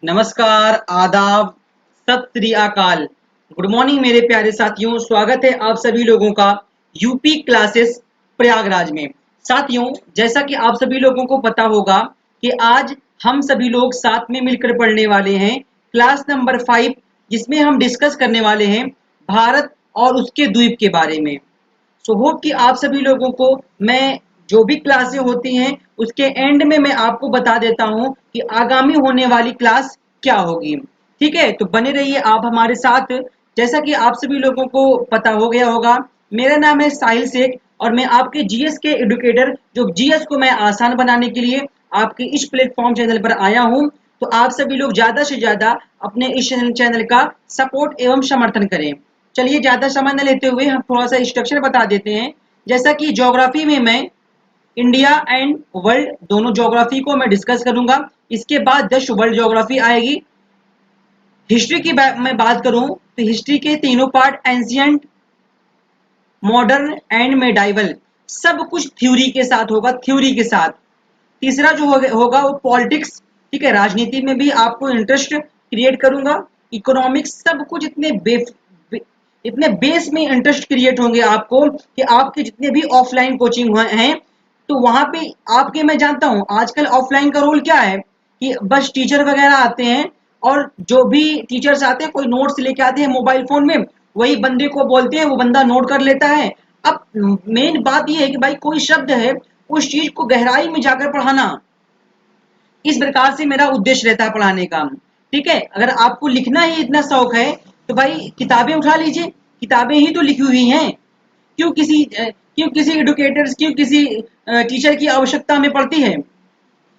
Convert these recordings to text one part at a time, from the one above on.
नमस्कार, आदाब, सत श्री अकाल। गुड मॉर्निंग मेरे प्यारे साथियों, स्वागत है आप सभी लोगों का यूपी क्लासेस प्रयागराज में। साथियों, जैसा कि आप सभी लोगों को पता होगा कि आज हम सभी लोग साथ में मिलकर पढ़ने वाले हैं क्लास नंबर 5, जिसमें हम डिस्कस करने वाले हैं भारत और उसके द्वीप के बारे में। सो होप कि आप सभी लोगों को मैं जो भी क्लासें होती हैं उसके एंड में मैं आपको बता देता हूं कि आगामी होने वाली क्लास क्या होगी। ठीक है, तो बने रहिए आप हमारे साथ। जैसा कि आप सभी लोगों को पता हो गया होगा, मेरा नाम है साहिल शेख और मैं आपके जीएस के एडुकेटर, जो जीएस को मैं आसान बनाने के लिए आपके इस प्लेटफॉर्म चैनल पर आया हूं। तो आप सभी लोग ज्यादा से ज्यादा अपने इस चैनल का सपोर्ट एवं समर्थन करें। चलिए ज्यादा समय न लेते हुए हम थोड़ा सा स्ट्रक्चर बता देते हैं। जैसा कि ज्योग्राफी में मैं इंडिया एंड वर्ल्ड दोनों ज्योग्राफी को मैं डिस्कस करूंगा। इसके बाद जस्ट वर्ल्ड ज्योग्राफी आएगी। हिस्ट्री की मैं बात करूं तो हिस्ट्री के तीनों part, ancient, modern and medieval, सब कुछ थ्योरी के साथ होगा, थ्योरी के साथ। तीसरा जो होगा वो पॉलिटिक्स। ठीक है, राजनीति में भी आपको इंटरेस्ट क्रिएट करूंगा। इकोनॉमिक्स, सब कुछ इतने बेस में इंटरेस्ट क्रिएट होंगे आपको कि आपके जितने भी ऑफलाइन कोचिंग हैं तो वहां पे आपके, मैं जानता हूं आजकल ऑफलाइन का रोल क्या है कि बस टीचर वगैरह आते हैं और जो भी टीचर्स आते हैं कोई नोट्स लेके आते हैं मोबाइल फोन में, वही बंदे को बोलते हैं, वो बंदा नोट कर लेता है। अब मेन बात यह है कि भाई कोई शब्द है, उस चीज को गहराई में जाकर पढ़ाना, इस प्रकार से मेरा उद्देश्य रहता है पढ़ाने का। ठीक है, अगर आपको लिखना ही इतना शौक है तो भाई किताबें उठा लीजिए, किताबें ही तो लिखी हुई हैं। क्यों किसी एडुकेटर्स, क्यों किसी टीचर की आवश्यकता हमें पड़ती है?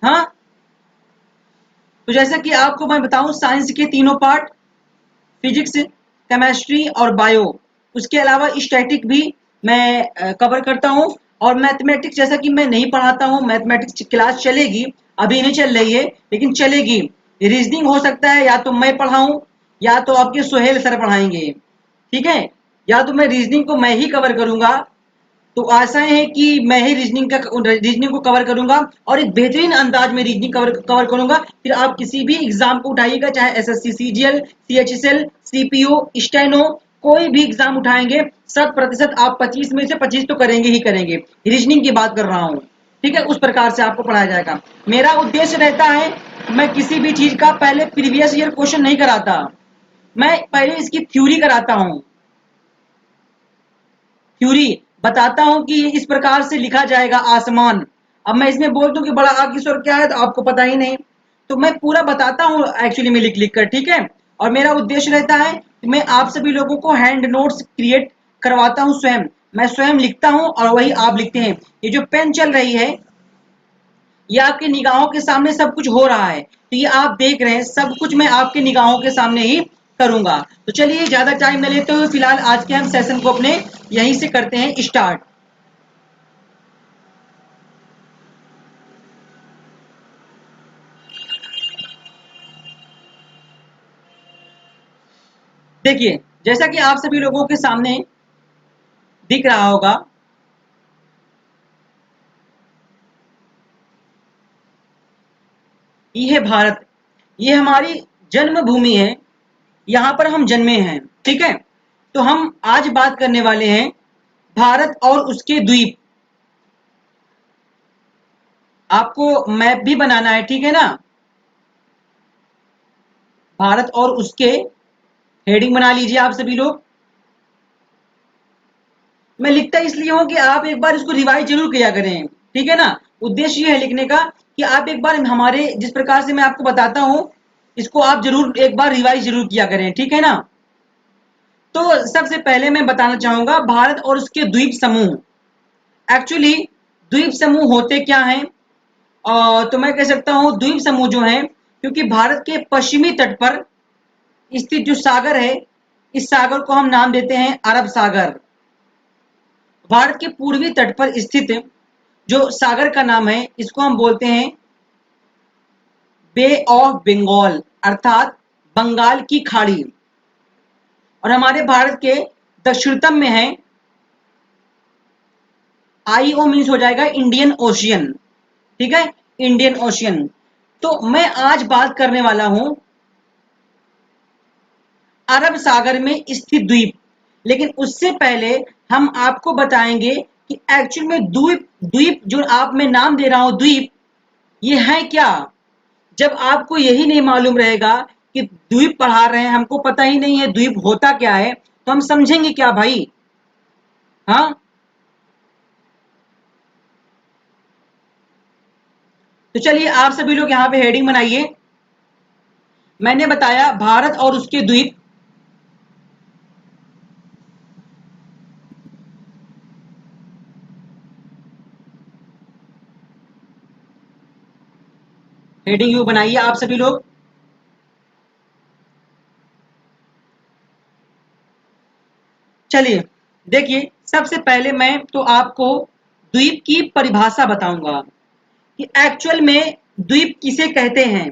हाँ, तो जैसा कि आपको मैं बताऊं, साइंस के तीनों पार्ट, फिजिक्स, केमिस्ट्री और बायो, उसके अलावा स्टैटिक भी मैं कवर करता हूं। और मैथमेटिक्स, जैसा कि मैं नहीं पढ़ाता हूं, मैथमेटिक्स क्लास चलेगी, अभी नहीं चल रही है लेकिन चलेगी। रीजनिंग हो सकता है या तो मैं पढ़ाऊं या तो आपके सुहेल सर पढ़ाएंगे। ठीक है, या तो मैं रीजनिंग को मैं ही कवर करूंगा, तो आशा है कि मैं ही रीजनिंग को कवर करूंगा और एक बेहतरीन अंदाज में रीजनिंग कवर करूंगा। फिर आप किसी भी एग्जाम को उठाइएगा, चाहे SSC, CGL, CHSL, CPO, steno, कोई भी एग्जाम उठाएंगे, 100% आप 25 में से 25 तो करेंगे ही करेंगे। रीजनिंग की बात कर रहा हूं। ठीक है, उस प्रकार से आपको पढ़ाया जाएगा। मेरा उद्देश्य रहता है, मैं किसी भी चीज का पहले प्रीवियस ईयर क्वेश्चन नहीं कराता, मैं पहले इसकी थ्योरी कराता हूं। थ्योरी बताता हूं कि इस प्रकार से लिखा जाएगा आसमान। अब मैं इसमें बोल दूं कि बड़ा आग की स्वर क्या है तो आपको पता ही नहीं, तो मैं पूरा बताता हूं एक्चुअली में लिख लिख कर। ठीक है, और मेरा उद्देश्य रहता है कि मैं आप सभी लोगों को हैंड नोट्स क्रिएट करवाता हूं स्वयं। मैं स्वयं लिखता हूं और वही आप लिखते हैं। ये जो पेन चल रही है, ये आपकी निगाहों के सामने सब कुछ हो रहा है, तो ये आप देख रहे हैं, सब कुछ मैं आपके निगाहों के सामने ही करूंगा। तो चलिए ज्यादा टाइम न लेते हुए फिलहाल आज के हम सेशन को अपने यहीं से करते हैं स्टार्ट। देखिए, जैसा कि आप सभी लोगों के सामने दिख रहा होगा, ये है भारत, ये हमारी जन्मभूमि है, यहां पर हम जन्मे हैं। ठीक है, तो हम आज बात करने वाले हैं भारत और उसके द्वीप। आपको मैप भी बनाना है, ठीक है ना? भारत और उसके हेडिंग बना लीजिए आप सभी लोग। मैं लिखता इसलिए हूं कि आप एक बार इसको रिवाइज जरूर किया करें। ठीक है ना? उद्देश्य ये है लिखने का कि आप एक बार हमारे जिस प्रकार से मैं आपको बताता हूं, इसको आप जरूर एक बार रिवाइज जरूर किया करें। ठीक है ना? तो सबसे पहले मैं बताना चाहूंगा भारत और उसके द्वीप समूह। एक्चुअली द्वीप समूह होते क्या हैं? तो मैं कह सकता हूं द्वीप समूह जो हैं, क्योंकि भारत के पश्चिमी तट पर स्थित जो सागर है, इस सागर को हम नाम देते हैं अरब सागर। भारत के पूर्वी तट पर स्थित जो सागर का नाम है, इसको हम बोलते हैं बे ऑफ बंगाल, अर्थात बंगाल की खाड़ी। और हमारे भारत के दक्षिणतम में है, आईओ मीन्स हो जाएगा इंडियन ओशियन। ठीक है, इंडियन ओशियन। तो मैं आज बात करने वाला हूं अरब सागर में स्थित द्वीप। लेकिन उससे पहले हम आपको बताएंगे कि एक्चुअल में द्वीप द्वीप जो आप मैं नाम दे रहा हूं द्वीप, ये है क्या। जब आपको यही नहीं मालूम रहेगा कि द्वीप पढ़ा रहे हैं, हमको पता ही नहीं है द्वीप होता क्या है, तो हम समझेंगे क्या भाई। हाँ, तो चलिए आप सभी लोग यहाँ पे हेडिंग बनाइए। मैंने बताया भारत और उसके द्वीप। हेडिंग यू बनाइए आप सभी लोग। चलिए देखिए, सबसे पहले मैं तो आपको द्वीप की परिभाषा बताऊंगा कि एक्चुअल में द्वीप किसे कहते हैं।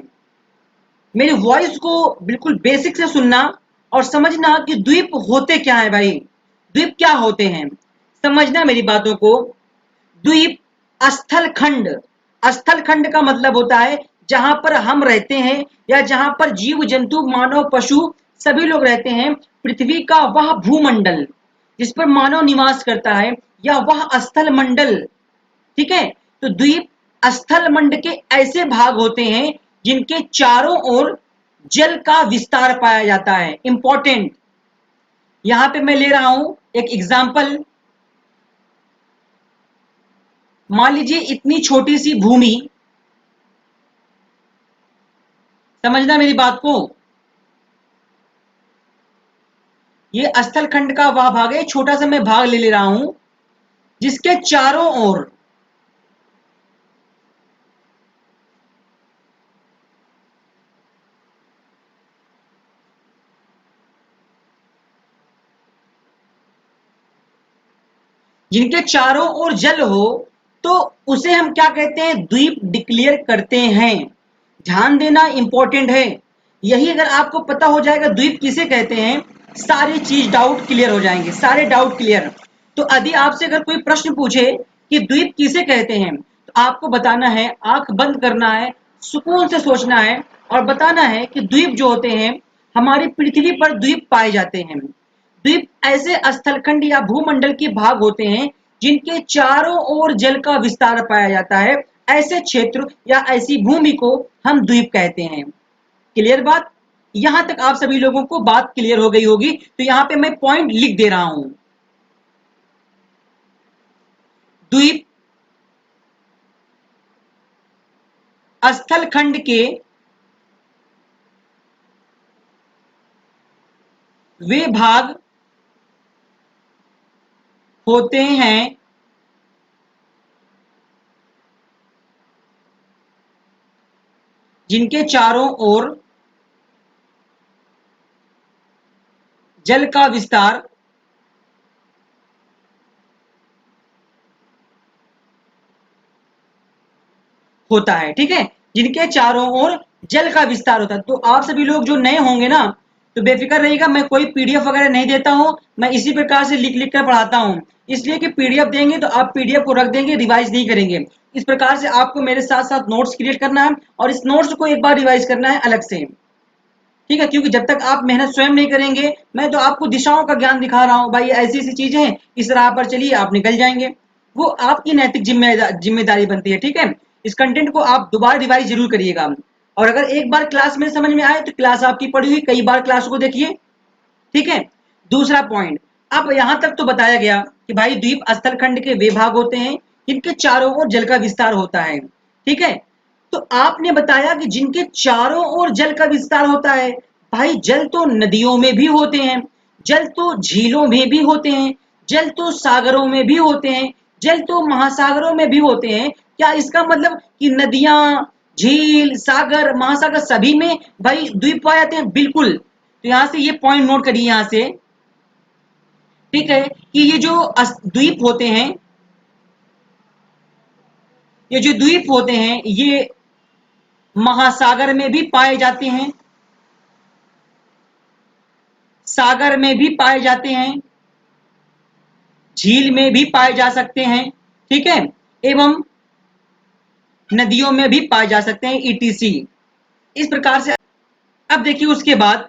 मेरी वॉइस को बिल्कुल बेसिक से सुनना और समझना कि द्वीप होते क्या है भाई, द्वीप क्या होते हैं, समझना मेरी बातों को। द्वीप स्थल खंड, स्थल खंड का मतलब होता है जहां पर हम रहते हैं या जहां पर जीव जंतु मानव पशु सभी लोग रहते हैं, पृथ्वी का वह भूमंडल जिस पर मानव निवास करता है, या वह स्थल मंडल। ठीक है, तो द्वीप स्थल मंड के ऐसे भाग होते हैं जिनके चारों ओर जल का विस्तार पाया जाता है। इंपॉर्टेंट, यहां पे मैं ले रहा हूं एक एग्जांपल। मान लीजिए इतनी छोटी सी भूमि, समझना मेरी बात को, ये स्थल खंड का वह भाग है, छोटा सा मैं भाग ले रहा हूं जिसके चारों ओर, जिनके चारों ओर जल हो, तो उसे हम क्या कहते हैं, द्वीप डिक्लेयर करते हैं। ध्यान देना इंपॉर्टेंट है। यही अगर आपको पता हो जाएगा द्वीप किसे कहते हैं, सारी चीज डाउट क्लियर हो जाएंगे, सारे डाउट क्लियर। तो यदि आपसे अगर कोई प्रश्न पूछे कि द्वीप किसे कहते हैं, तो आपको बताना है, आंख बंद करना है, सुकून से सोचना है और बताना है कि द्वीप जो होते हैं, हमारी पृथ्वी पर द्वीप पाए जाते हैं। द्वीप ऐसे स्थलखंड या भूमंडल के भाग होते हैं जिनके चारों ओर जल का विस्तार पाया जाता है। ऐसे क्षेत्र या ऐसी भूमि को हम द्वीप कहते हैं। क्लियर बात, यहां तक आप सभी लोगों को बात क्लियर हो गई होगी। तो यहां पे मैं पॉइंट लिख दे रहा हूं। द्वीप स्थल खंड के वे भाग होते हैं जिनके चारों ओर जल का विस्तार होता है। ठीक है, जिनके चारों ओर जल का विस्तार होता है। तो आप सभी लोग जो नए होंगे ना, तो बेफिक्र रहिएगा, मैं कोई पीडीएफ वगैरह नहीं देता हूं, मैं इसी प्रकार से लिख लिख कर पढ़ाता हूं। इसलिए कि पीडीएफ देंगे तो आप पीडीएफ को रख देंगे, रिवाइज नहीं करेंगे। इस प्रकार से आपको मेरे साथ साथ नोट्स क्रिएट करना है और इस नोट्स को एक बार रिवाइज करना है अलग से। ठीक है, क्योंकि जब तक आप मेहनत स्वयं नहीं करेंगे, मैं तो आपको दिशाओं का ज्ञान दिखा रहा हूं, भाई ऐसी ऐसी चीजें हैं, इस राह पर चलिए आप निकल जाएंगे। वो आपकी नैतिक जिम्मेदारी बनती है। ठीक है, इस कंटेंट को आप दोबारा रिवाइज जरूर करिएगा। और अगर एक बार क्लास में समझ में आए तो क्लास आपकी पढ़ी हुई कई बार क्लास को देखिए। ठीक है, दूसरा पॉइंट, अब यहां तक तो बताया गया कि भाई द्वीप स्थल खंड के वे भाग होते हैं जिनके चारों ओर जल का विस्तार होता है। ठीक है, तो आपने बताया कि जिनके चारों ओर जल का विस्तार होता है, भाई जल तो नदियों में भी होते हैं, जल तो झीलों में भी होते हैं, जल तो सागरों में भी होते हैं, जल तो महासागरों में भी होते हैं। क्या इसका मतलब कि नदियां, झील, सागर, महासागर सभी में भाई द्वीप पाए जाते हैं? बिल्कुल। तो यहां से ये पॉइंट नोट करिए यहां से। ठीक है, कि ये जो द्वीप होते हैं, ये जो द्वीप होते हैं, ये महासागर में भी पाए जाते हैं, सागर में भी पाए जाते हैं, झील में भी पाए जा सकते हैं। ठीक है, एवं नदियों में भी पाए जा सकते हैं, ईटीसी। इस प्रकार से अब देखिए उसके बाद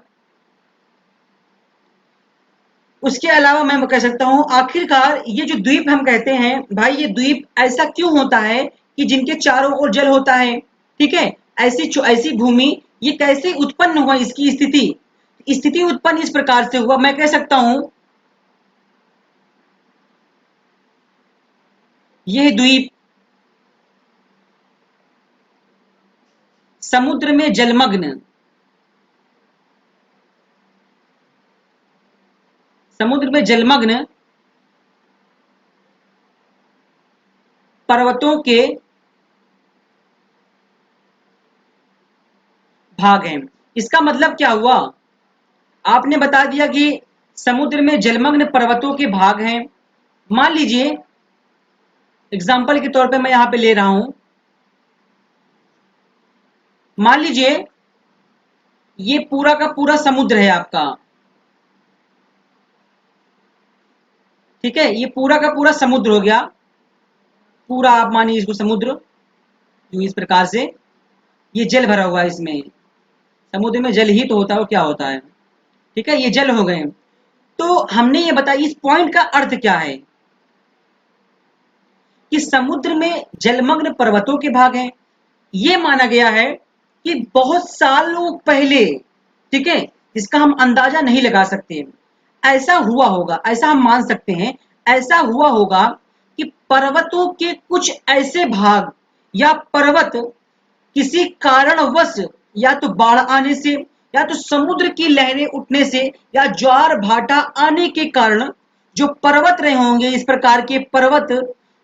उसके अलावा मैं कह सकता हूँ आखिरकार ये जो द्वीप हम कहते हैं भाई, ये द्वीप ऐसा क्यों होता है कि जिनके चारों ओर जल होता है, ठीक है। ऐसी भूमि ये कैसे उत्पन्न हुआ, इसकी स्थिति स्थिति उत्पन्न इस प्रकार से हुआ, मैं कह सकता हूं यह द्वीप समुद्र में जलमग्न समुद्र में जलमग्न पर्वतों के भाग हैं। इसका मतलब क्या हुआ, आपने बता दिया कि समुद्र में जलमग्न पर्वतों के भाग हैं। मान लीजिए एग्जाम्पल के तौर पे मैं यहां पे ले रहा हूं, मान लीजिए ये पूरा का पूरा समुद्र है आपका, ठीक है। ये पूरा का पूरा समुद्र हो गया, पूरा आप मानिए इसको समुद्र, जो इस प्रकार से ये जल भरा हुआ है इसमें। समुद्र में जल ही तो होता है, वो क्या होता है, ठीक है। ये जल हो गए। तो हमने ये बताया इस पॉइंट का अर्थ क्या है कि समुद्र में जलमग्न पर्वतों के भाग हैं। ये माना गया है कि बहुत सालों पहले, ठीक है, इसका हम अंदाजा नहीं लगा सकते, ऐसा हुआ होगा, ऐसा हम मान सकते हैं, ऐसा हुआ होगा कि पर्वतों के कुछ ऐसे भाग या पर्वत किसी कारणवश, या तो बाढ़ आने से, या तो समुद्र की लहरें उठने से, या ज्वार भाटा आने के कारण जो पर्वत रहे होंगे, इस प्रकार के पर्वत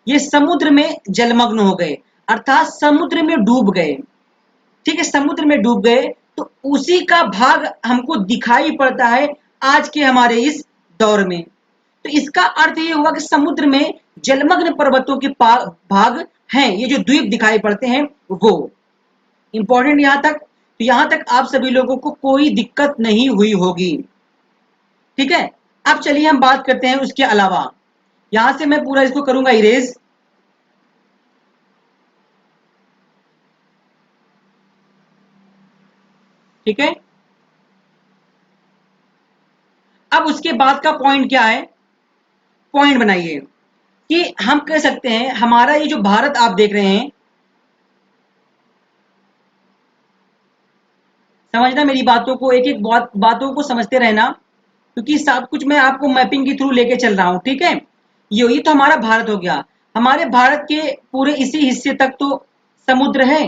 ये समुद्र में जलमग्न हो गए, अर्थात समुद्र में डूब गए, ठीक है। समुद्र में डूब गए तो उसी का भाग हमको दिखाई पड़ता है आज के हमारे इस दौर में। तो इसका अर्थ ये हुआ कि समुद्र में जलमग्न पर्वतों के भाग हैं, ये जो द्वीप दिखाई पड़ते हैं वो इंपॉर्टेंट। यहां तक, तो यहां तक आप सभी लोगों को कोई दिक्कत नहीं हुई होगी, ठीक है। अब चलिए हम बात करते हैं उसके अलावा, यहां से मैं पूरा इसको करूंगा इरेज, ठीक है। अब उसके बाद का पॉइंट क्या है, पॉइंट बनाइए कि हम कह सकते हैं हमारा ये जो भारत आप देख रहे हैं, समझना मेरी बातों को, एक एक बातों को समझते रहना, क्योंकि सब कुछ मैं आपको मैपिंग के थ्रू लेके चल रहा हूं, ठीक है। ये तो हमारा भारत हो गया। हमारे भारत के पूरे इसी हिस्से तक तो समुद्र है,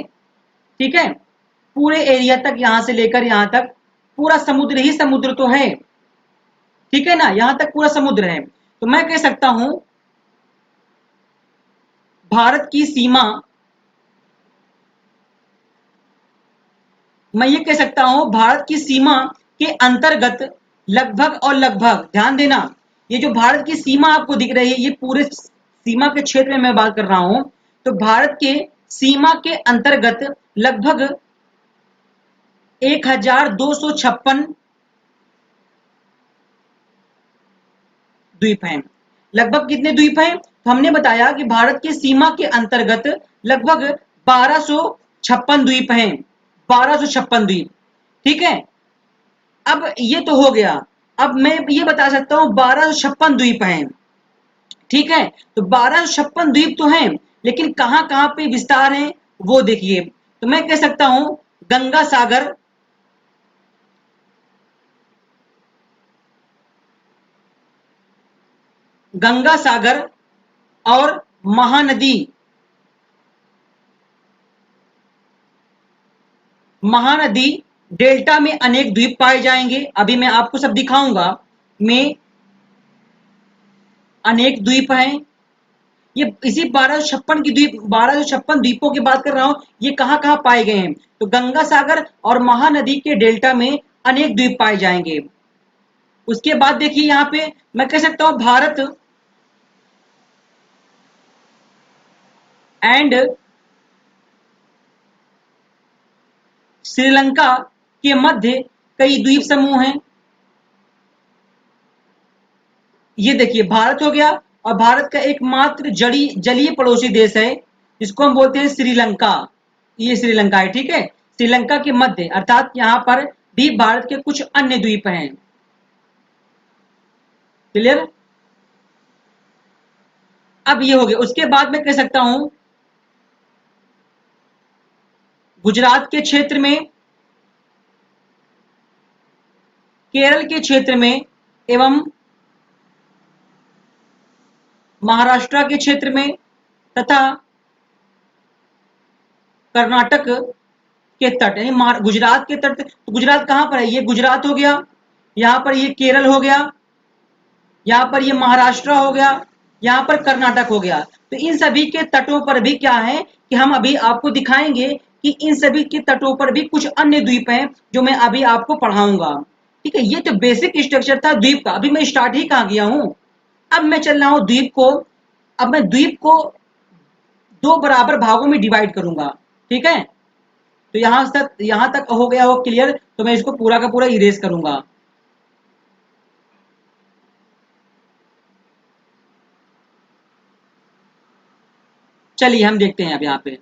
ठीक है। पूरे एरिया तक, यहां से लेकर यहां तक पूरा समुद्र ही समुद्र तो है, ठीक है ना, यहां तक पूरा समुद्र है। तो मैं कह सकता हूं भारत की सीमा, मैं ये कह सकता हूं भारत की सीमा के अंतर्गत लगभग और लगभग, ध्यान देना, ये जो भारत की सीमा आपको दिख रही है, ये पूरे सीमा के क्षेत्र में मैं बात कर रहा हूं। तो भारत के सीमा के अंतर्गत लगभग 1256 द्वीप हैं। लगभग कितने द्वीप हैं, तो हमने बताया कि भारत की सीमा के अंतर्गत लगभग 1256 द्वीप हैं, 1256 द्वीप, ठीक है। अब ये तो हो गया। अब मैं ये बता सकता हूं 1256 द्वीप हैं, ठीक है। तो 1256 द्वीप तो हैं, लेकिन कहां कहां पे विस्तार है वो देखिए। तो मैं कह सकता हूं गंगा सागर, गंगा सागर और महानदी, महानदी डेल्टा में अनेक द्वीप पाए जाएंगे, अभी मैं आपको सब दिखाऊंगा, में अनेक द्वीप हैं। ये इसी 1256 की द्वीप, 1256 द्वीपों की बात कर रहा हूं, ये कहां कहां पाए गए हैं, तो गंगा सागर और महानदी के डेल्टा में अनेक द्वीप पाए जाएंगे। उसके बाद देखिए यहां पे मैं कह सकता हूं भारत एंड श्रीलंका के मध्य कई द्वीप समूह हैं। ये देखिए भारत हो गया, और भारत का एकमात्र जलीय पड़ोसी देश है जिसको हम बोलते हैं श्रीलंका, ये श्रीलंका है, ठीक है। श्रीलंका के मध्य, अर्थात यहाँ पर भी भारत के कुछ अन्य द्वीप हैं। क्लियर। अब ये हो गया। उसके बाद मैं कह सकता हूं गुजरात के क्षेत्र में, केरल के क्षेत्र में एवं महाराष्ट्र के क्षेत्र में तथा कर्नाटक के तट, यानी गुजरात के तट। तो गुजरात कहां पर है? ये गुजरात हो गया, यहां पर ये केरल हो गया, यहां पर ये महाराष्ट्र हो गया, यहां पर कर्नाटक हो गया। तो इन सभी के तटों पर भी क्या है कि हम अभी आपको दिखाएंगे कि इन सभी के तटों पर भी कुछ अन्य द्वीप हैं जो मैं अभी आपको पढ़ाऊंगा। ठीक है, ये तो बेसिक स्ट्रक्चर था द्वीप का। अभी मैं स्टार्ट ही कहां किया हूं, अब मैं चल रहा हूं द्वीप को। अब मैं द्वीप को दो बराबर भागों में डिवाइड करूंगा। ठीक है, तो यहां तक हो गया हो क्लियर। तो मैं इसको पूरा का पूरा इरेज करूंगा। चलिए हम देखते हैं अब यहाँ पे।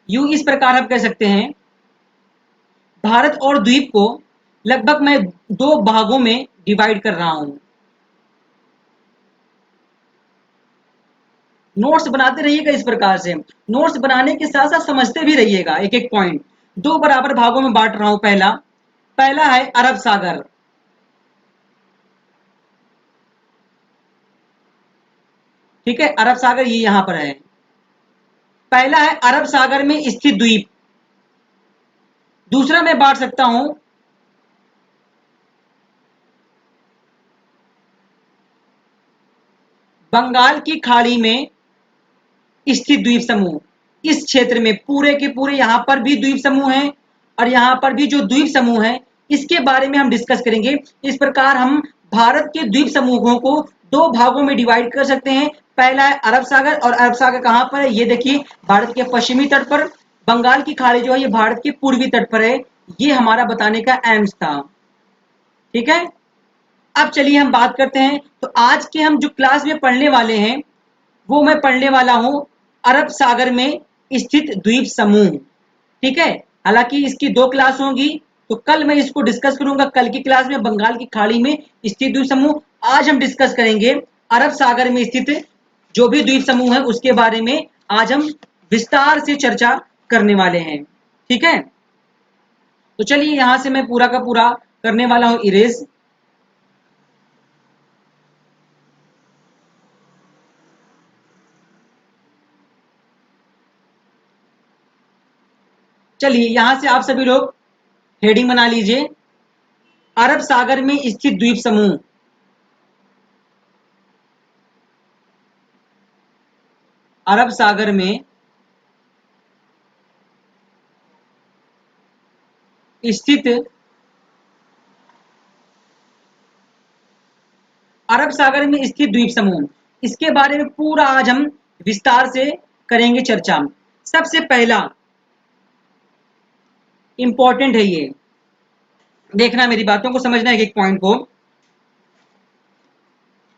यू इस प्रकार हम कह सकते हैं, भारत और द्वीप को लगभग मैं दो भागों में डिवाइड कर रहा हूं। नोट्स बनाते रहिएगा इस प्रकार से। नोट्स बनाने के साथ साथ समझते भी रहिएगा एक एक पॉइंट। दो बराबर भागों में बांट रहा हूं। पहला पहला है अरब सागर। ठीक है, अरब सागर ये यहां पर है। पहला है अरब सागर में स्थित द्वीप। दूसरा मैं बांट सकता हूं बंगाल की खाड़ी में स्थित द्वीप समूह। इस क्षेत्र में पूरे के पूरे यहां पर भी द्वीप समूह हैं और यहां पर भी जो द्वीप समूह है इसके बारे में हम डिस्कस करेंगे। इस प्रकार हम भारत के द्वीप समूहों को दो भागों में डिवाइड कर सकते हैं। पहला है अरब सागर, और अरब सागर कहां पर है? ये देखिए, भारत के पश्चिमी तट पर। बंगाल की खाड़ी जो है ये भारत के पूर्वी तट पर है। ये हमारा बताने का एम्स था। ठीक है, अब चलिए हम बात करते हैं। तो आज के हम जो क्लास में पढ़ने वाले हैं वो मैं पढ़ने वाला हूं अरब सागर में स्थित द्वीप समूह। ठीक है, हालांकि इसकी दो क्लास होगी, तो कल मैं इसको डिस्कस करूंगा। कल की क्लास में बंगाल की खाड़ी में स्थित द्वीप समूह। आज हम डिस्कस करेंगे अरब सागर में स्थित जो भी द्वीप समूह है उसके बारे में। आज हम विस्तार से चर्चा करने वाले हैं। ठीक है, तो चलिए यहां से मैं पूरा का पूरा करने वाला हूं इरेज। चलिए यहां से आप सभी लोग हेडिंग बना लीजिए, अरब सागर में स्थित द्वीप समूह। अरब सागर में स्थित अरब सागर में स्थित द्वीप समूह, इसके बारे में पूरा आज हम विस्तार से करेंगे चर्चा। सबसे पहला इंपॉर्टेंट है ये, देखना मेरी बातों को समझना एक एक पॉइंट को।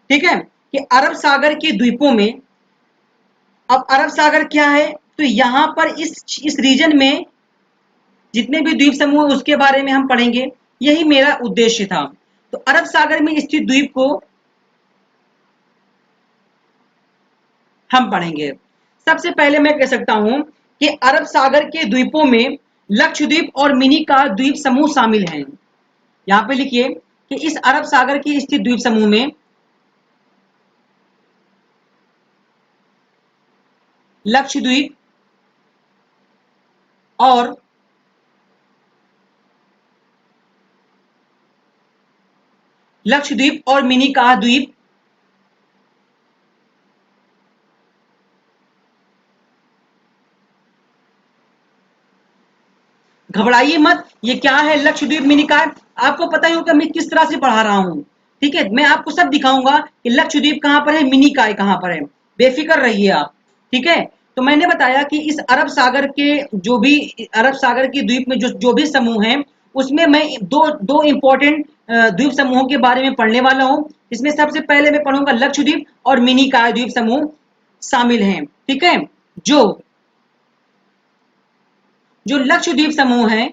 ठीक है, कि अरब सागर के द्वीपों में, अब अरब सागर क्या है? तो यहां पर इस रीजन में जितने भी द्वीप समूह है उसके बारे में हम पढ़ेंगे। यही मेरा उद्देश्य था। तो अरब सागर में स्थित द्वीप को हम पढ़ेंगे। सबसे पहले मैं कह सकता हूं कि अरब सागर के द्वीपों में लक्षद्वीप और मिनी का द्वीप समूह शामिल हैं। यहां पे लिखिए कि इस अरब सागर की स्थित द्वीप समूह में लक्षद्वीप और मिनी का द्वीप घबराइए मत। ये क्या है लक्षद्वीप मिनिकॉय? आपको पता ही होगा मैं किस तरह से पढ़ा रहा हूं। ठीक है, मैं आपको सब दिखाऊंगा कि लक्षद्वीप कहां पर है, मिनिकॉय कहां पर है। बेफिक्र रहिए आप। ठीक है, तो मैंने बताया कि इस अरब सागर के जो भी अरब सागर के द्वीप में जो भी समूह हैं उसमें मैं दो दो इंपॉर्टेंट द्वीप समूहों के बारे में पढ़ने वाला हूं। इसमें सबसे पहले मैं पढ़ूंगा लक्षद्वीप और मिनिकॉय द्वीप समूह शामिल हैं। ठीक है, जो जो लक्षद्वीप समूह है,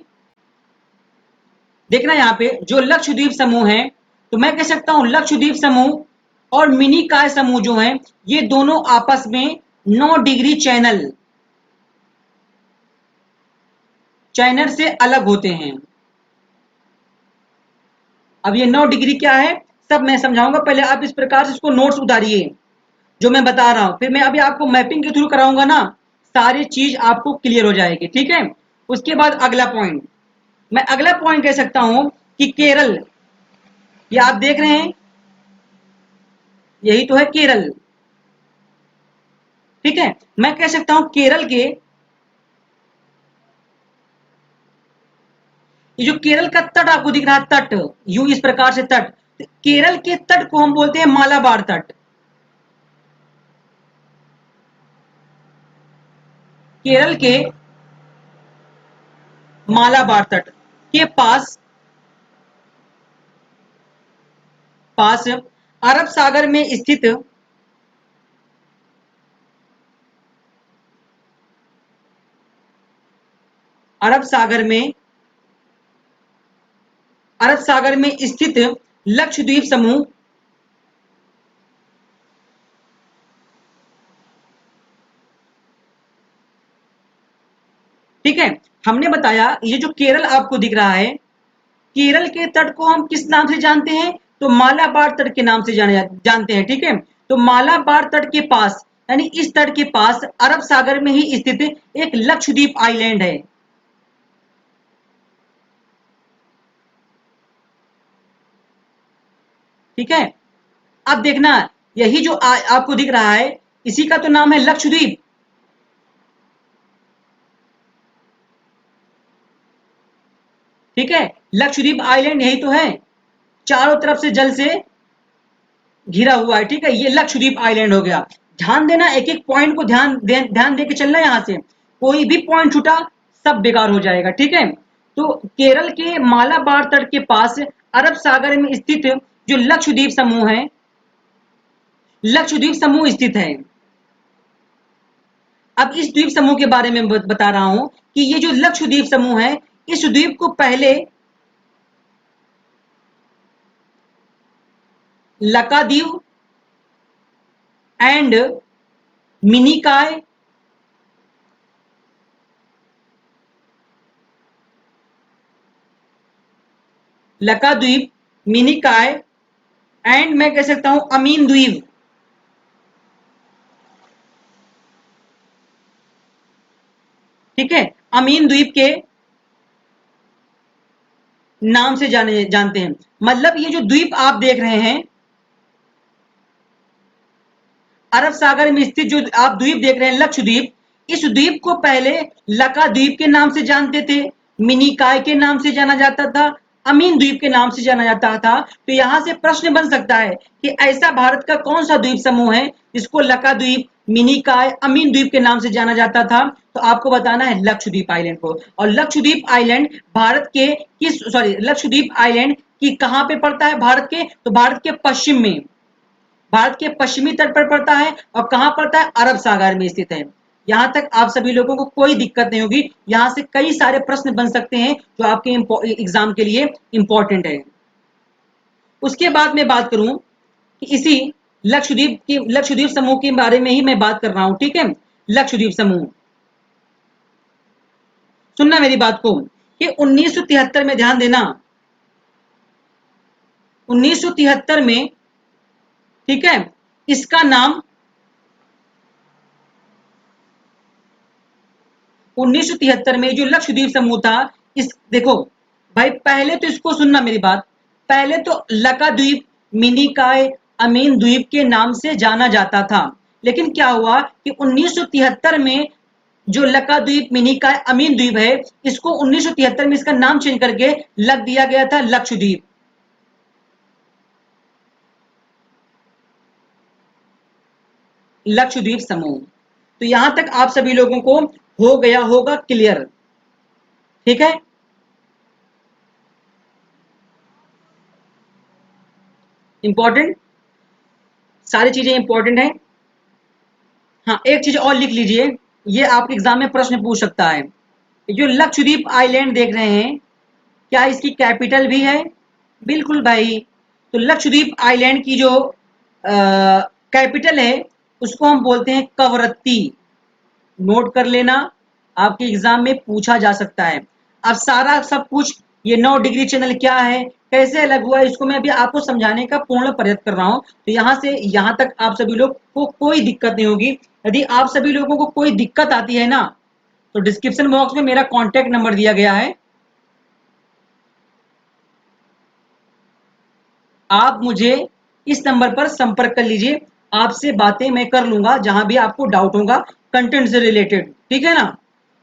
देखना यहाँ पे जो लक्षद्वीप समूह है तो मैं कह सकता हूं लक्षद्वीप समूह और मिनिकॉय समूह जो हैं ये दोनों आपस में 9 डिग्री चैनल से अलग होते हैं। अब ये 9 डिग्री क्या है सब मैं समझाऊंगा, पहले आप इस प्रकार से इसको नोट्स उतारिए जो मैं बता रहा हूं, फिर मैं अभी आपको मैपिंग के थ्रू कराऊंगा ना, सारी चीज आपको क्लियर हो जाएगी, ठीक है। उसके बाद अगला पॉइंट, मैं अगला पॉइंट कह सकता हूं कि केरल, ये आप देख रहे हैं यही तो है केरल, ठीक है। मैं कह सकता हूं केरल के, ये जो केरल का तट आपको दिख रहा है, तट यू इस प्रकार से तट, तो केरल के तट को हम बोलते हैं मालाबार तट। केरल के मालाबार तट के पास अरब सागर में स्थित, अरब सागर में अरब सागर में स्थित लक्षद्वीप समूह, ठीक है। हमने बताया ये जो केरल आपको दिख रहा है, केरल के तट को हम किस नाम से जानते हैं, तो मालाबार तट के नाम से जानते हैं, ठीक है। तो मालाबार तट के पास, यानी इस तट के पास अरब सागर में ही स्थित एक लक्षद्वीप आइलैंड है, ठीक है। अब देखना, यही जो आपको दिख रहा है इसी का तो नाम है लक्षद्वीप, ठीक है। लक्षद्वीप आइलैंड यही तो है, चारों तरफ से जल से घिरा हुआ है, ठीक है। ये लक्षद्वीप आइलैंड हो गया। ध्यान देना, एक एक पॉइंट को ध्यान दे के चलना, यहां से कोई भी पॉइंट छूटा सब बेकार हो जाएगा, ठीक है। तो केरल के मालाबार तट के पास अरब सागर में स्थित जो लक्षद्वीप समूह है, लक्षद्वीप समूह स्थित है। अब इस द्वीप समूह के बारे में बता रहा हूं कि ये जो लक्षद्वीप समूह है, इस द्वीप को पहले लकादीव एंड मिनिकॉय, लकाद्वीप, मिनिकॉय एंड मैं कह सकता हूं अमीन द्वीप, ठीक है। अमीन द्वीप के नाम से जानते हैं। मतलब ये जो द्वीप आप देख रहे हैं, अरब सागर में स्थित जो आप द्वीप देख रहे हैं लक्षद्वीप, इस द्वीप को पहले लकाद्वीप के नाम से जानते थे, मिनिकॉय के नाम से जाना जाता था, अमीन द्वीप के नाम से जाना जाता था। तो यहां से प्रश्न बन सकता है कि ऐसा भारत का कौन सा द्वीप समूह है जिसको लकाद्वीप, मिनिकॉय, अमीन द्वीप के नाम से जाना जाता था, तो आपको बताना है लक्षद्वीप आइलैंड को। और लक्षद्वीप आइलैंड भारत के लक्षद्वीप आइलैंड की कहां पे पड़ता है, भारत के, तो भारत के पश्चिम में, भारत के पश्चिमी तट पर पड़ता है। और कहां पड़ता है, अरब सागर में स्थित है। यहां तक आप सभी लोगों को कोई दिक्कत नहीं होगी, यहां से कई सारे प्रश्न बन सकते हैं जो आपके एग्जाम के लिए इंपॉर्टेंट है। उसके बाद मैं बात करूं कि इसी लक्षद्वीप समूह के बारे में ही मैं बात कर रहा हूं, ठीक है। लक्षद्वीप समूह, सुनना मेरी बात को, कि 1973 में, ध्यान देना, 1973 में, ठीक है, इसका नाम 1973 में जो लक्षद्वीप समूह था, इस देखो भाई, पहले तो इसको सुनना मेरी बात, पहले तो लकाद्वीप, मिनिकॉय, अमीन द्वीप के नाम से जाना जाता था। लेकिन क्या हुआ कि 1973 में जो लकाद्वीप, मिनिकॉय, अमीन द्वीप है, इसको 1973 में इसका नाम चेंज करके लग दिया गया था लक्षद्वीप। लक्षद्वीप समूह, तो यहां तक आप सभी लोगों को हो गया होगा क्लियर, ठीक है। इंपॉर्टेंट, सारी चीजें इंपॉर्टेंट है। हाँ, एक चीज और लिख लीजिए, ये आपके एग्जाम में प्रश्न पूछ सकता है। जो लक्षद्वीप आइलैंड देख रहे हैं, क्या इसकी कैपिटल भी है, बिल्कुल भाई, तो लक्षद्वीप आइलैंड की जो कैपिटल है उसको हम बोलते हैं कवरत्ती। नोट कर लेना, आपके एग्जाम में पूछा जा सकता है। अब सारा सब कुछ ये 9 डिग्री चैनल क्या है, कैसे अलग हुआ, इसको मैं अभी आपको समझाने का पूर्ण प्रयत्न कर रहा हूं। तो यहां से यहां तक आप सभी लोग को कोई दिक्कत नहीं होगी। यदि आप सभी लोगों को कोई दिक्कत आती है ना, तो डिस्क्रिप्शन बॉक्स में मेरा कॉन्टैक्ट नंबर दिया गया है, आप मुझे इस नंबर पर संपर्क कर लीजिए। आपसे बातें मैं कर लूंगा जहां भी आपको डाउट होगा कंटेंट से रिलेटेड, ठीक है ना।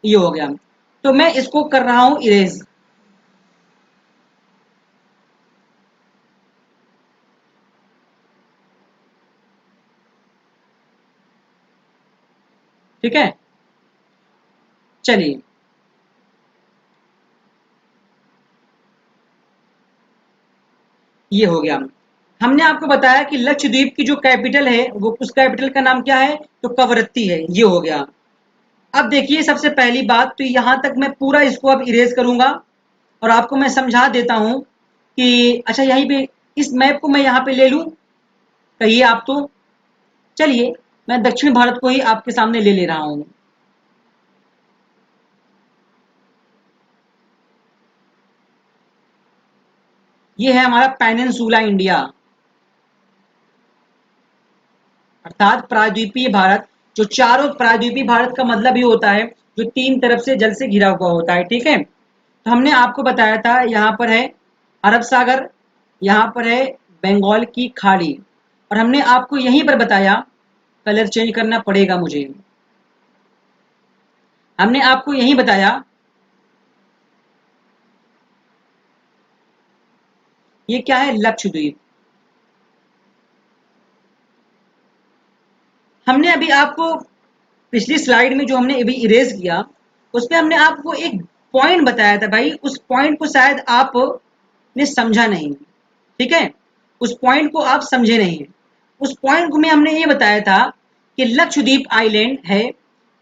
ये हो गया, तो मैं इसको कर रहा हूं इरेज। ठीक है, चलिए। ये हो गया। हमने आपको बताया कि लक्षद्वीप की जो कैपिटल है वो उस कैपिटल का नाम क्या है, तो कवरत्ती है। ये हो गया। अब देखिए सबसे पहली बात तो यहां तक मैं पूरा इसको अब इरेज करूंगा और आपको मैं समझा देता हूं कि अच्छा यहीं पे इस मैप को मैं यहां पे ले लूं, कहिए आप तो। चलिए, मैं दक्षिण भारत को ही आपके सामने ले ले रहा हूं। ये है हमारा पेनिनसुला इंडिया, अर्थात प्रायद्वीपीय भारत। जो चारों प्रायद्वीपीय भारत का मतलब ही होता है जो तीन तरफ से जल से घिरा हुआ होता है, ठीक है। तो हमने आपको बताया था यहाँ पर है अरब सागर, यहाँ पर है बंगाल की खाड़ी, और हमने आपको यहीं पर बताया, कलर चेंज करना पड़ेगा मुझे, हमने आपको यहीं बताया ये क्या है, लक्षद्वीप। हमने अभी आपको पिछली स्लाइड में जो हमने अभी इरेज किया उसमें हमने आपको एक पॉइंट बताया था भाई, उस पॉइंट को शायद आपने समझा नहीं, ठीक है। उस पॉइंट को आप समझे नहीं। उस पॉइंट को में हमने ये बताया था कि लक्षद्वीप आइलैंड है,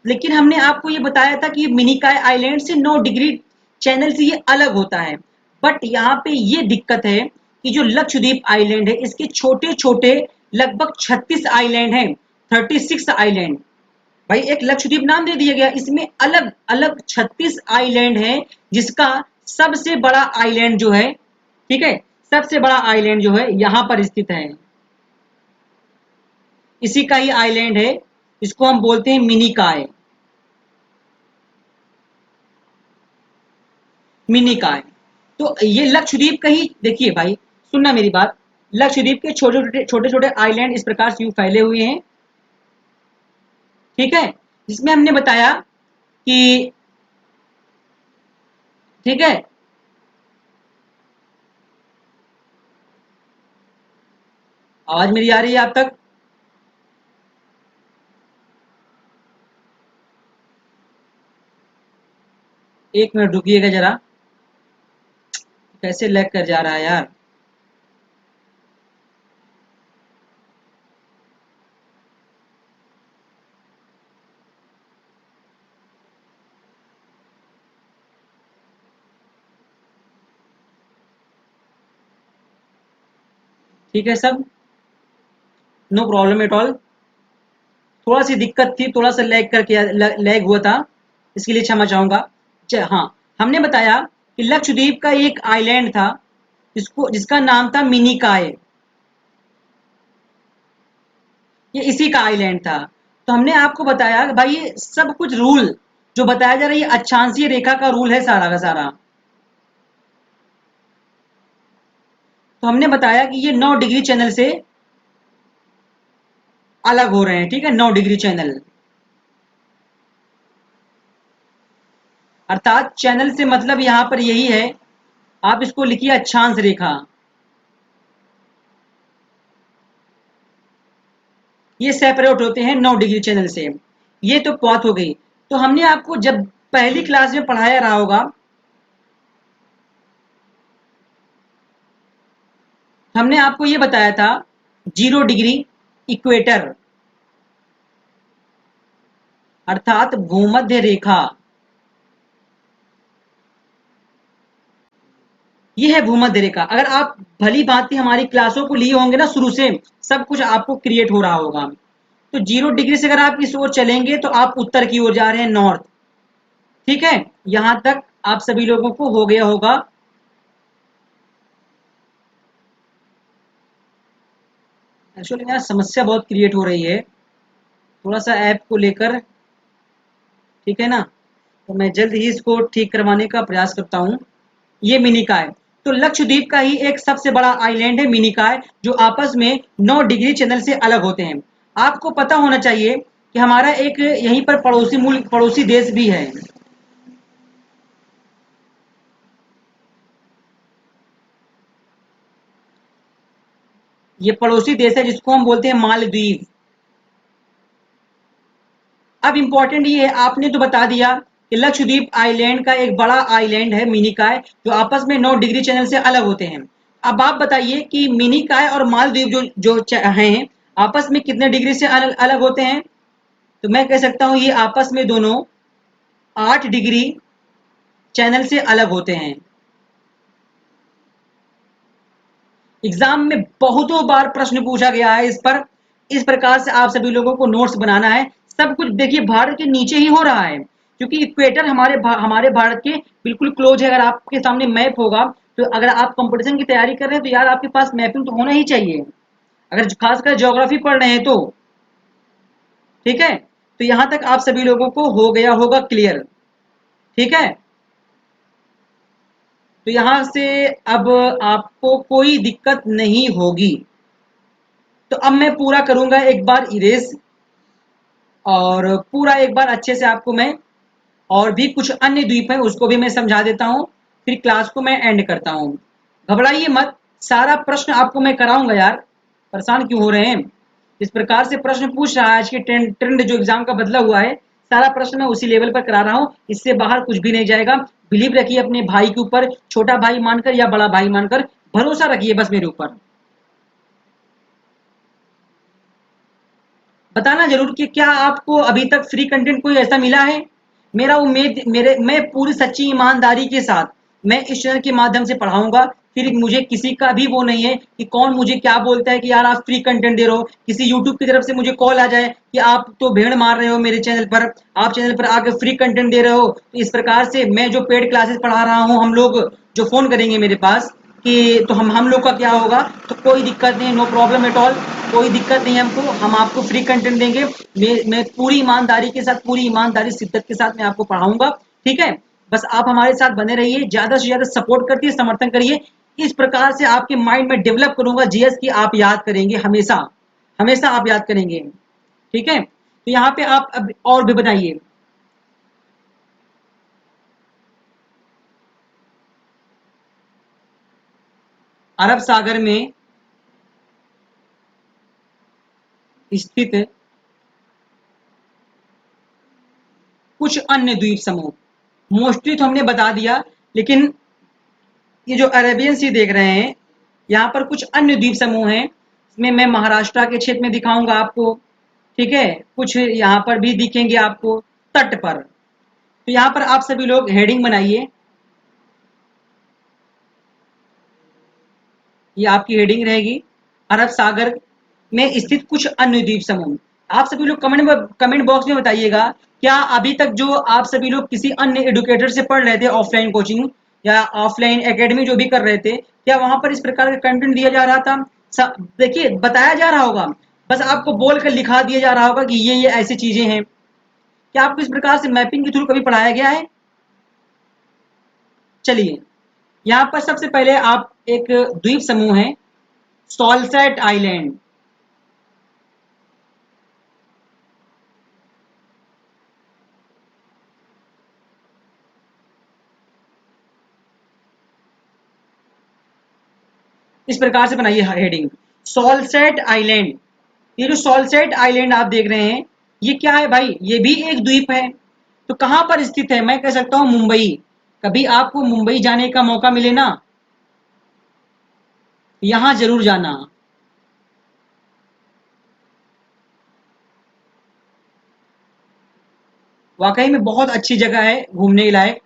लेकिन हमने आपको ये बताया था कि मिनिकॉय आइलैंड से 9 डिग्री चैनल से ये अलग होता है। बट यहाँ पे ये दिक्कत है कि जो लक्षद्वीप आइलैंड है इसके छोटे छोटे लगभग 36 आइलैंड हैं, 36 आइलैंड। भाई एक लक्षद्वीप नाम दे दिया गया, इसमें अलग अलग 36 आइलैंड है, जिसका सबसे बड़ा आइलैंड जो है, ठीक है, सबसे बड़ा आइलैंड जो है यहां पर स्थित है, इसी का ही आइलैंड है, इसको हम बोलते हैं मिनिकॉय। मिनिकॉय, तो ये लक्षद्वीप का ही देखिए भाई, सुनना मेरी बात। लक्षद्वीप के छोटे छोटे आइलैंड इस प्रकार से यूं फैले हुए हैं, ठीक है, जिसमें हमने बताया कि, ठीक है, आवाज मेरी आ रही है आप तक? एक मिनट रुकिएगा जरा, कैसे लैग कर जा रहा है यार। ठीक है सब, नो प्रॉब्लम एट ऑल। थोड़ा सी दिक्कत थी, थोड़ा सा लैग करके लैग हुआ था, इसके लिए क्षमा चाहूंगा। हाँ, हमने बताया कि लक्षद्वीप का एक आइलैंड था जिसको जिसका नाम था मिनिकॉय, ये इसी का आइलैंड था। तो हमने आपको बताया कि भाई ये सब कुछ रूल जो बताया जा रहा है ये अक्षांशीय रेखा का रूल है सारा का सारा। तो हमने बताया कि ये 9 डिग्री चैनल से अलग हो रहे हैं, ठीक है, 9 डिग्री चैनल, अर्थात चैनल से मतलब यहां पर यही है, आप इसको लिखिए अक्षांश रेखा। ये सेपरेट होते हैं 9 डिग्री चैनल से। ये तो बात हो गई। तो हमने आपको जब पहली क्लास में पढ़ाया रहा होगा, हमने आपको ये बताया था 0 डिग्री इक्वेटर, अर्थात भूमध्य रेखा। ये है भूमध्य रेखा। अगर आप भली भांति हमारी क्लासों को लिए होंगे ना, शुरू से सब कुछ आपको क्रिएट हो रहा होगा। तो 0 डिग्री से अगर आप इस ओर चलेंगे तो आप उत्तर की ओर जा रहे हैं, नॉर्थ। ठीक है, यहां तक आप सभी लोगों को हो गया होगा। एक्चुअली यार समस्या बहुत क्रिएट हो रही है थोड़ा सा ऐप को लेकर, ठीक है ना। तो मैं जल्द ही इसको ठीक करवाने का प्रयास करता हूँ। ये मिनिकॉय, तो लक्षद्वीप का ही एक सबसे बड़ा आइलैंड है मिनिकॉय, जो आपस में 9 डिग्री चैनल से अलग होते हैं। आपको पता होना चाहिए कि हमारा एक यहीं पर पड़ोसी मुल्क, पड़ोसी देश भी है। ये पड़ोसी देश है जिसको हम बोलते हैं मालदीव। अब इंपॉर्टेंट ये है, आपने तो बता दिया कि लक्षद्वीप आइलैंड का एक बड़ा आइलैंड है मिनिकॉय, जो आपस में 9 डिग्री चैनल से अलग होते हैं। अब आप बताइए कि मिनिकॉय और मालदीव जो जो हैं, आपस में कितने डिग्री से अलग अलग होते हैं। तो मैं कह सकता हूं ये आपस में दोनों 8 डिग्री चैनल से अलग होते हैं। एग्जाम में बहुतों बार प्रश्न पूछा गया है इस पर। इस प्रकार से आप सभी लोगों को नोट्स बनाना है। सब कुछ देखिए भारत के नीचे ही हो रहा है, क्योंकि इक्वेटर हमारे भारत के बिल्कुल क्लोज है। अगर आपके सामने मैप होगा, तो अगर आप कंपटीशन की तैयारी कर रहे हैं तो यार आपके पास मैपिंग तो होना ही चाहिए, अगर खासकर ज्योग्राफी पढ़ रहे हैं तो। ठीक है, तो यहां तक आप सभी लोगों को हो गया होगा क्लियर। ठीक है, तो यहां से अब आपको कोई दिक्कत नहीं होगी। तो अब मैं पूरा करूंगा एक बार इरेज, और पूरा एक बार अच्छे से आपको मैं, और भी कुछ अन्य द्वीप हैं उसको भी मैं समझा देता हूं, फिर क्लास को मैं एंड करता हूं। घबराइए मत, सारा प्रश्न आपको मैं कराऊंगा यार, परेशान क्यों हो रहे हैं। इस प्रकार से प्रश्न पूछ रहा है आज की ट्रेंड ट्रेंड जो एग्जाम का बदला हुआ है, सारा प्रश्न मैं उसी लेवल पर करा रहा हूं, इससे बाहर कुछ भी नहीं जाएगा। बिलीव रखिए अपने भाई के ऊपर, छोटा भाई मानकर या बड़ा भाई मानकर, भरोसा रखिए बस मेरे ऊपर। बताना जरूर कि क्या आपको अभी तक फ्री कंटेंट कोई ऐसा मिला है। मेरा उम्मीद, मेरे मैं पूरी सच्ची ईमानदारी के साथ मैं इस चैनल के माध्यम से पढ़ाऊंगा। फिर मुझे किसी का भी वो नहीं है कि कौन मुझे क्या बोलता है कि यार आप फ्री कंटेंट दे रहे हो, किसी यूट्यूब की तरफ से मुझे कॉल आ जाए कि आप तो भेड़ मार रहे हो मेरे चैनल पर, आप चैनल पर आकर फ्री कंटेंट दे रहे हो। तो इस प्रकार से मैं जो पेड क्लासेस पढ़ा रहा हूँ, हम लोग जो फोन करेंगे मेरे पास कि तो हम लोग का क्या होगा, तो कोई दिक्कत नहीं, नो प्रॉब्लम एट ऑल। कोई दिक्कत नहीं है हमको, हम आपको फ्री कंटेंट देंगे। मैं पूरी ईमानदारी के साथ, पूरी ईमानदारी शिद्दत के साथ मैं आपको पढ़ाऊंगा। ठीक है, बस आप हमारे साथ बने रहिए, ज्यादा से ज्यादा सपोर्ट करते समर्थन करिए। इस प्रकार से आपके माइंड में डेवलप करूंगा जीएस की, आप याद करेंगे हमेशा, हमेशा आप याद करेंगे। ठीक है, तो यहाँ पे आप अब और भी बताइए। अरब सागर में स्थित कुछ अन्य द्वीप समूह, मोस्टली तो हमने बता दिया, लेकिन ये जो अरेबियन सी देख रहे हैं, यहाँ पर कुछ अन्य द्वीप समूह हैं। इसमें मैं महाराष्ट्र के क्षेत्र में दिखाऊंगा आपको। ठीक है, कुछ यहाँ पर भी दिखेंगे आपको तट पर। तो यहाँ पर आप सभी लोग हेडिंग बनाइए, ये आपकी हेडिंग रहेगी, अरब सागर में स्थित कुछ अन्य द्वीप समूह। आप सभी लोग कमेंट बॉक्स में बताइएगा, क्या अभी तक जो आप सभी लोग किसी अन्य एडुकेटर से पढ़ रहे थे, ऑफलाइन कोचिंग या ऑफलाइन एकेडमी जो भी कर रहे थे, क्या वहां पर इस प्रकार का कंटेंट दिया जा रहा था। देखिए बताया जा रहा होगा, बस आपको बोल कर लिखा दिया जा रहा होगा कि ये ऐसी चीजें हैं। क्या आपको इस प्रकार से मैपिंग के थ्रू कभी पढ़ाया गया है। चलिए, यहाँ पर सबसे पहले आप एक द्वीप समूह है सॉल्सेट आइलैंड। इस प्रकार से बनाइए हेडिंग, सॉल्सेट आइलैंड। ये जो सॉल्सेट आइलैंड आप देख रहे हैं, ये क्या है भाई, ये भी एक द्वीप है। तो कहां पर स्थित है, मैं कह सकता हूं मुंबई। कभी आपको मुंबई जाने का मौका मिले ना, यहां जरूर जाना। वाकई में बहुत अच्छी जगह है घूमने लायक।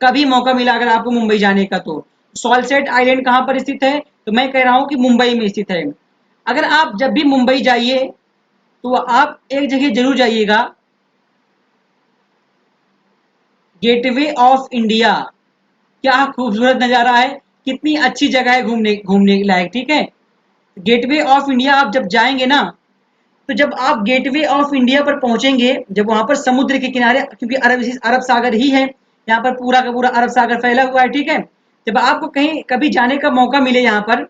कभी मौका मिला अगर आपको मुंबई जाने का तो। सॉल्सेट आइलैंड कहाँ पर स्थित है? तो मैं कह रहा हूँ कि मुंबई में स्थित है। अगर आप जब भी मुंबई जाइए तो आप एक जगह जरूर जाइएगा, गेटवे ऑफ इंडिया। क्या खूबसूरत नज़ारा है, कितनी अच्छी जगह है घूमने घूमने लायक, ठीक है। गेटवे ऑफ इंडिया आप जब जाएंगे ना, तो जब आप गेटवे ऑफ इंडिया पर पहुंचेंगे, जब वहां पर समुद्र के किनारे, क्योंकि अरब सागर ही है यहाँ पर, पूरा का पूरा अरब सागर फैला हुआ है, ठीक है। जब आपको कहीं कभी जाने का मौका मिले यहाँ पर,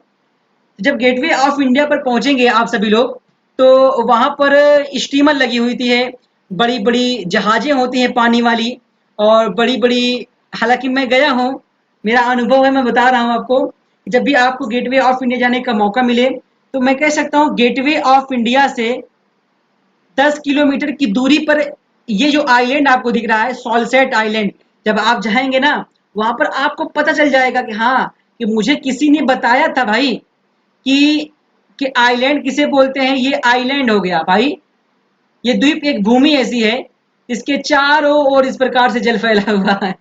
जब गेटवे ऑफ इंडिया पर पहुंचेंगे आप सभी लोग, तो वहां पर स्टीमर लगी हुई थी है, बड़ी बड़ी जहाजें होती हैं पानी वाली, और बड़ी बड़ी, हालांकि मैं गया हूँ, मेरा अनुभव है, मैं बता रहा हूँ आपको। जब भी आपको गेटवे ऑफ इंडिया जाने का मौका मिले, तो मैं कह सकता हूँ गेटवे ऑफ इंडिया से 10 किलोमीटर की दूरी पर ये जो आइलैंड आपको दिख रहा है, सॉल्सेट आइलैंड, जब आप जाएंगे ना, वहां पर आपको पता चल जाएगा कि हाँ, कि मुझे किसी ने बताया था भाई कि आइलैंड किसे बोलते हैं। ये आइलैंड हो गया भाई, ये द्वीप एक भूमि ऐसी है, इसके चारों ओर इस प्रकार से जल फैला हुआ है।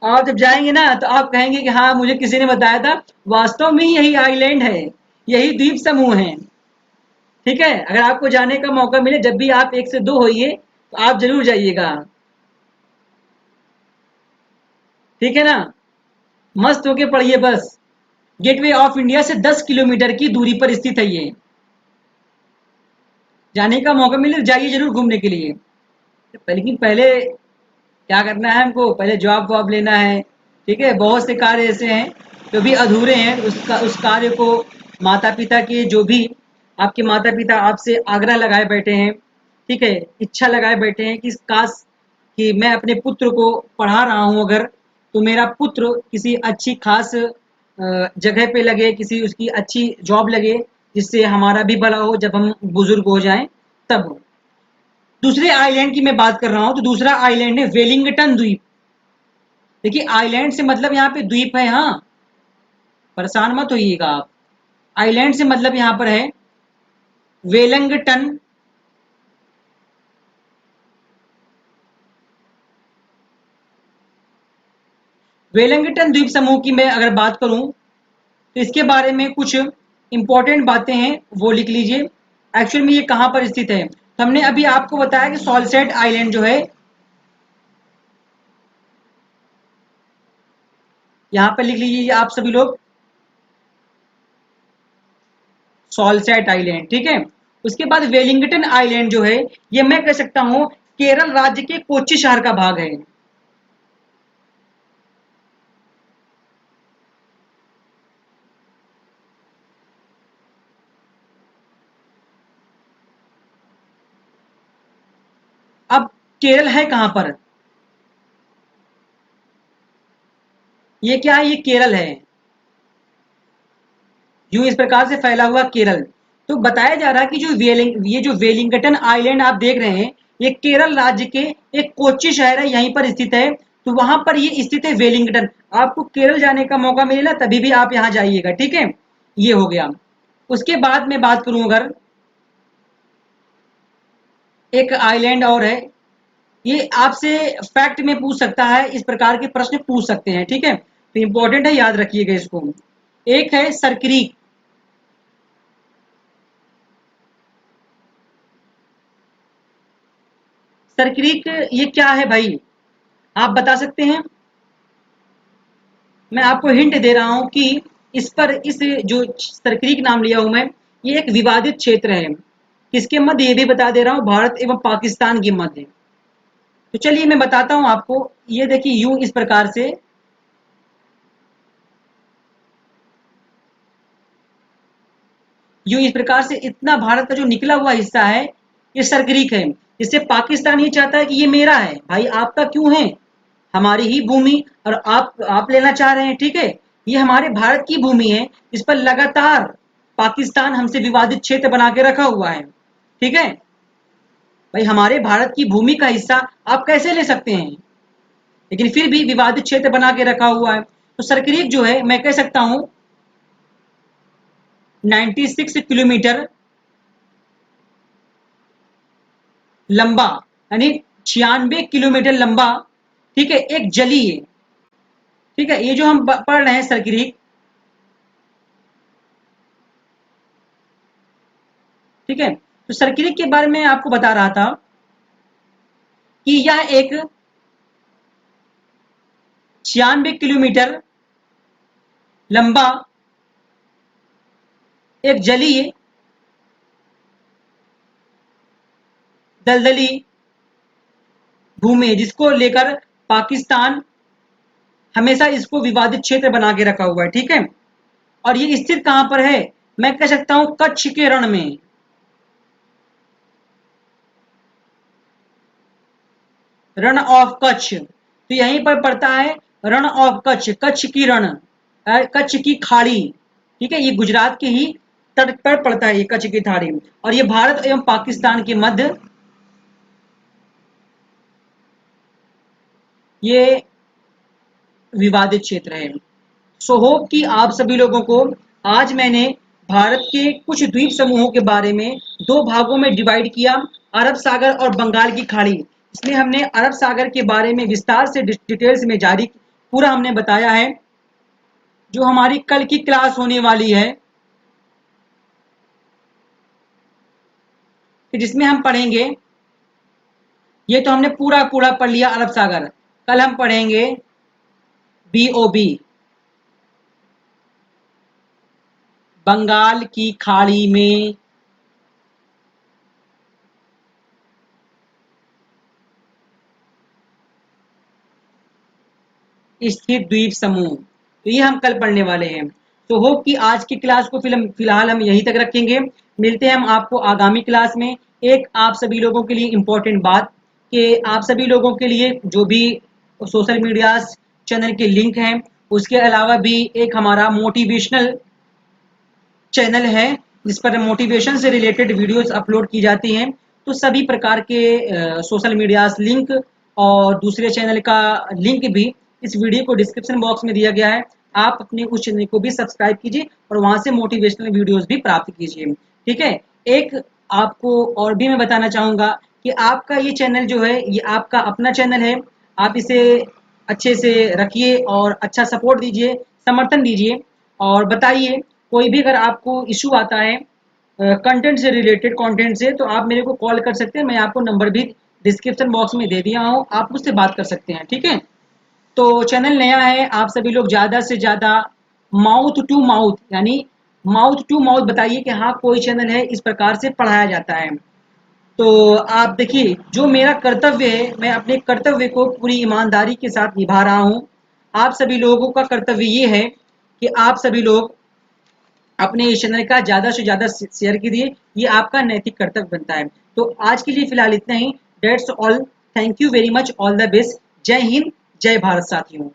आप जब जाएंगे ना, तो आप कहेंगे कि हाँ, मुझे किसी ने बताया था, वास्तव में यही आइलैंड है, यही द्वीप समूह है, ठीक है। अगर आपको जाने का मौका मिले, जब भी आप एक से दो होइए, तो आप जरूर जाइएगा, ठीक है ना। मस्त होके पढ़िए बस। गेटवे ऑफ इंडिया से 10 किलोमीटर की दूरी पर स्थित है ये। जाने का मौका मिले तो जाइए जरूर घूमने के लिए। लेकिन पहले क्या करना है हमको, पहले जॉब वॉब लेना है, ठीक है। बहुत से कार्य ऐसे हैं जो भी अधूरे हैं, उस कार्य को, माता पिता के जो भी, आपके माता पिता आपसे आग्रह लगाए बैठे हैं, ठीक है, इच्छा लगाए बैठे हैं कि काश कि मैं अपने पुत्र को पढ़ा रहा हूँ अगर, तो मेरा पुत्र किसी अच्छी खास जगह पे लगे, किसी उसकी अच्छी जॉब लगे, जिससे हमारा भी भला हो जब हम बुजुर्ग हो जाएं तब। दूसरे आइलैंड की मैं बात कर रहा हूं, तो दूसरा आइलैंड है वेलिंगटन द्वीप। देखिए, आइलैंड से मतलब यहाँ पे द्वीप है, हाँ, परेशान मत होइएगा आप। आइलैंड से मतलब यहाँ पर है वेलिंगटन। वेलिंगटन द्वीप समूह की मैं अगर बात करूं, तो इसके बारे में कुछ इंपॉर्टेंट बातें हैं, वो लिख लीजिए। एक्चुअल में ये कहां पर स्थित है, तो हमने अभी आपको बताया कि सॉल्सेट आइलैंड जो है, यहां पर लिख लीजिए आप सभी लोग, सॉल्सेट आइलैंड, ठीक है। उसके बाद वेलिंगटन आइलैंड जो है, ये मैं कह सकता हूं केरल राज्य के कोच्चि शहर का भाग है। अब केरल है कहां पर, ये क्या है, ये केरल है, यूं इस प्रकार से फैला हुआ केरल। तो बताया जा रहा है कि ये जो वेलिंगटन आइलैंड आप देख रहे हैं, ये केरल राज्य के एक कोच्चि शहर है, यहीं पर स्थित है। तो वहां पर ये स्थित है वेलिंगटन। आपको केरल जाने का मौका मिलेगा तभी भी आप यहाँ जाइएगा, ठीक है। ये हो गया। उसके बाद मैं बात करूं अगर, एक आइलैंड और है, ये आपसे फैक्ट में पूछ सकता है, इस प्रकार के प्रश्न पूछ सकते हैं, ठीक है, तो इंपॉर्टेंट है, याद रखिएगा इसको। एक है सरक्रीक। सरक्रीक ये क्या है भाई, आप बता सकते हैं? मैं आपको हिंट दे रहा हूं कि इस पर, इस जो सरक्रीक नाम लिया हूं मैं, ये एक विवादित क्षेत्र है। किसके मध्य, ये भी बता दे रहा हूं, भारत एवं पाकिस्तान के मध्य। तो चलिए मैं बताता हूं आपको। ये देखिए यूं इस प्रकार से, यूं इस प्रकार से इतना भारत का जो निकला हुआ हिस्सा है, ये सरक्रीक है। जिससे पाकिस्तान ये चाहता है कि ये मेरा है भाई, आपका क्यों है, हमारी ही भूमि, और आप लेना चाह रहे हैं, ठीक है। ये हमारे भारत की भूमि है, इस पर लगातार पाकिस्तान हमसे विवादित क्षेत्र बना के रखा हुआ है, ठीक है। भाई हमारे भारत की भूमि का हिस्सा आप कैसे ले सकते हैं, लेकिन फिर भी विवादित क्षेत्र बना के रखा हुआ है। तो सरक्रीक जो है, मैं कह सकता हूं 96 किलोमीटर लंबा, यानी 96 किलोमीटर लंबा, ठीक है, एक जलीय, ठीक है, ये जो हम पढ़ रहे हैं सर्किरिक, ठीक है, तो सर्किरिक के बारे में आपको बता रहा था कि यह एक 96 किलोमीटर लंबा एक जलीय दलदली भूमि है, जिसको लेकर पाकिस्तान हमेशा इसको विवादित क्षेत्र बना के रखा हुआ है, ठीक है। और ये स्थित कहां पर है, मैं कह सकता हूं कच्छ के रण में, रण ऑफ कच्छ, तो यहीं पर पड़ता है रण ऑफ कच्छ, कच्छ की रण, कच्छ की खाड़ी, ठीक है, ये गुजरात के ही तट पर पड़ता है ये कच्छ की खाड़ी, और ये भारत एवं पाकिस्तान के मध्य ये विवादित क्षेत्र है। सो होप कि आप सभी लोगों को आज मैंने भारत के कुछ द्वीप समूहों के बारे में दो भागों में डिवाइड किया, अरब सागर और बंगाल की खाड़ी। इसमें हमने अरब सागर के बारे में विस्तार से डिटेल्स में जारी पूरा हमने बताया है। जो हमारी कल की क्लास होने वाली है कि जिसमें हम पढ़ेंगे, ये तो हमने पूरा पूरा पढ़ लिया अरब सागर, कल हम पढ़ेंगे बीओबी, बंगाल की खाड़ी में स्थित द्वीप समूह, तो ये हम कल पढ़ने वाले हैं। तो होप कि आज की क्लास को फिलहाल हम यहीं तक रखेंगे। मिलते हैं हम आपको आगामी क्लास में। एक आप सभी लोगों के लिए इम्पोर्टेंट बात कि आप सभी लोगों के लिए जो भी सोशल मीडिया चैनल के लिंक हैं, उसके अलावा भी एक हमारा मोटिवेशनल चैनल है जिस पर मोटिवेशन से रिलेटेड वीडियोस अपलोड की जाती हैं। तो सभी प्रकार के सोशल मीडिया लिंक और दूसरे चैनल का लिंक भी इस वीडियो को डिस्क्रिप्शन बॉक्स में दिया गया है। आप अपने उस चैनल को भी सब्सक्राइब कीजिए और वहां से मोटिवेशनल वीडियोस भी प्राप्त कीजिए, ठीक है। एक आपको और भी मैं बताना चाहूँगा कि आपका ये चैनल जो है ये आपका अपना चैनल है, आप इसे अच्छे से रखिए और अच्छा सपोर्ट दीजिए, समर्थन दीजिए और बताइए कोई भी अगर आपको इशू आता है कंटेंट से रिलेटेड, कंटेंट से, तो आप मेरे को कॉल कर सकते हैं। मैं आपको नंबर भी डिस्क्रिप्शन बॉक्स में दे दिया हूँ, आप मुझसे बात कर सकते हैं, ठीक है। तो चैनल नया है, आप सभी लोग ज़्यादा से ज़्यादा माउथ टू माउथ, यानी माउथ टू माउथ बताइए कि हाँ कोई चैनल है इस प्रकार से पढ़ाया जाता है। तो आप देखिए जो मेरा कर्तव्य है, मैं अपने कर्तव्य को पूरी ईमानदारी के साथ निभा रहा हूँ। आप सभी लोगों का कर्तव्य ये है कि आप सभी लोग अपने इस चैनल का ज़्यादा से ज़्यादा शेयर कीजिए, ये आपका नैतिक कर्तव्य बनता है। तो आज के लिए फिलहाल इतना ही। That's all, thank you very much, all the best, जय हिंद, जय भारत साथियों।